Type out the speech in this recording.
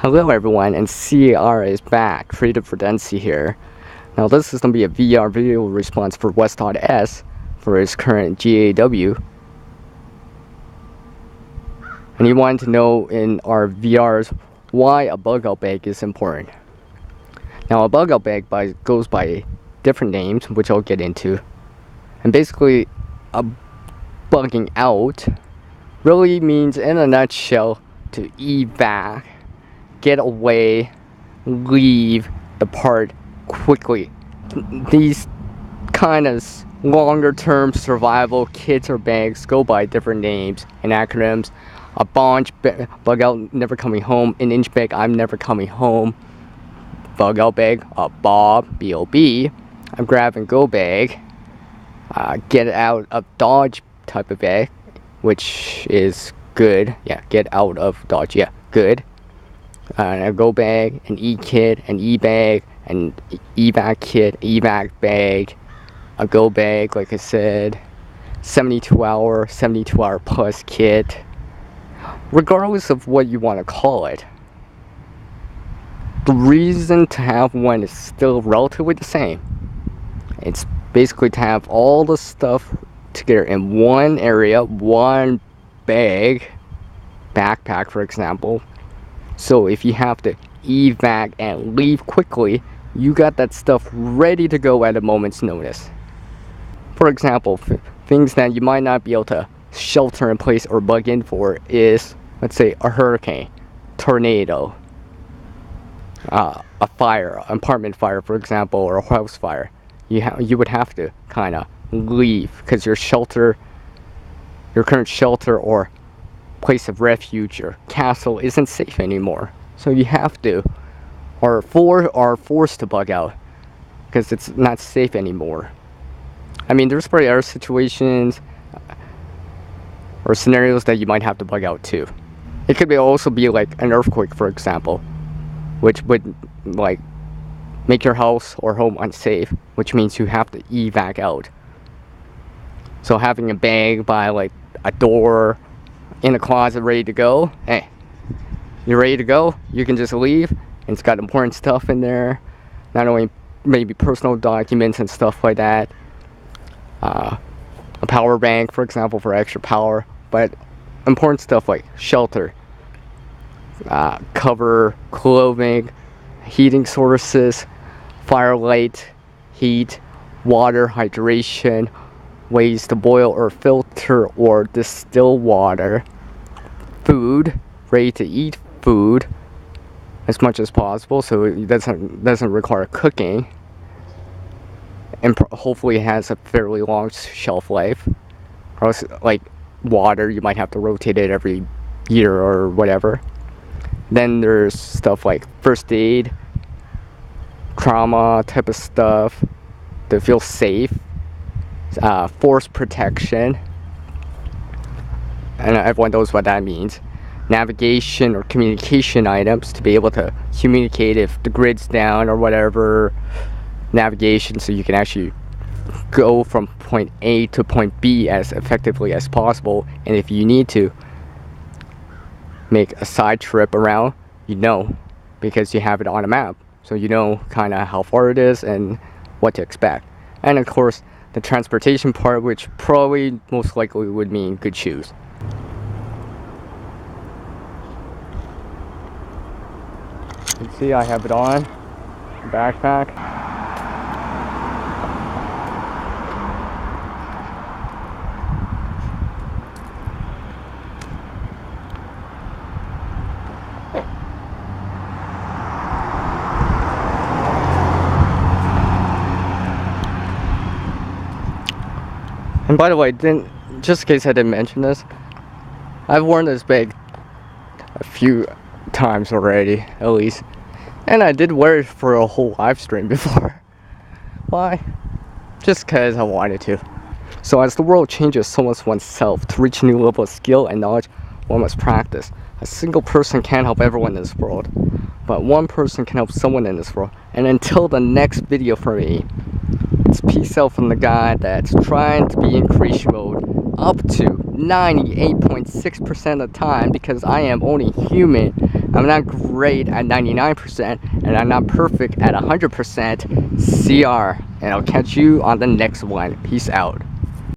Hello everyone, and C.R. is back, Creative Redundancy here. Now this is going to be a VR video response for Wes.S for his current G.A.W. And he wanted to know in our VRs why a bug-out bag is important. Now a bug-out bag goes by different names, which I'll get into. And basically, a bugging out really means, in a nutshell, to evac, get away, leave the part quickly. These kind of longer term survival kits or bags go by different names and acronyms. A bug out, never coming home. An inch bag, I'm never coming home. Bug out bag, a B.O.B, B.O.B. A grab and go bag, get out of Dodge type of bag, which is good. Yeah, get out of Dodge. Yeah, good. A go bag, an e-kit, an e-bag, an evac kit, evac bag, a go bag, like I said, 72 hour plus kit. Regardless of what you want to call it, the reason to have one is still relatively the same. It's basically to have all the stuff together in one area, one bag, backpack for example. So if you have to evac and leave quickly, you got that stuff ready to go at a moment's notice. For example, things that you might not be able to shelter in place or bug in for is, let's say, a hurricane, tornado, a fire, an apartment fire for example, or a house fire. You would have to kind of leave because your current shelter or place of refuge or castle isn't safe anymore. So you have to, or are forced to bug out because it's not safe anymore. I mean, there's probably other situations or scenarios that you might have to bug out too. It could also be like an earthquake, for example, which would like make your house or home unsafe, which means you have to evac out. So having a bag by like a door in a closet ready to go, hey, you're ready to go, you can just leave, and it's got important stuff in there, not only maybe personal documents and stuff like that, a power bank for example for extra power, but important stuff like shelter, cover, clothing, heating sources, firelight, heat, water, hydration, ways to boil or filter or distill water, food, ready to eat food as much as possible so it doesn't require cooking, and hopefully it has a fairly long shelf life. Or else, like water, you might have to rotate it every year or whatever. Then there's stuff like first aid, trauma type of stuff to feel safe, force protection, and everyone knows what that means. Navigation or communication items to be able to communicate if the grid's down or whatever. Navigation so you can actually go from point A to point B as effectively as possible, and if you need to make a side trip around, you know, because you have it on a map, so you know kind of how far it is and what to expect. And of course the transportation part, which probably most likely would mean good shoes. You can see I have it on, backpack. And by the way, just in case I didn't mention this, I've worn this bag a few times already, at least. And I did wear it for a whole live stream before. Why? Just cause I wanted to. So as the world changes, so must oneself. To reach a new level of skill and knowledge, one must practice. A single person can't help everyone in this world, but one person can help someone in this world. And until the next video from me, it's peace out from the guy that's trying to be in creation mode up to 98.6% of the time, because I am only human, I'm not great at 99%, and I'm not perfect at 100%. CR, and I'll catch you on the next one. Peace out.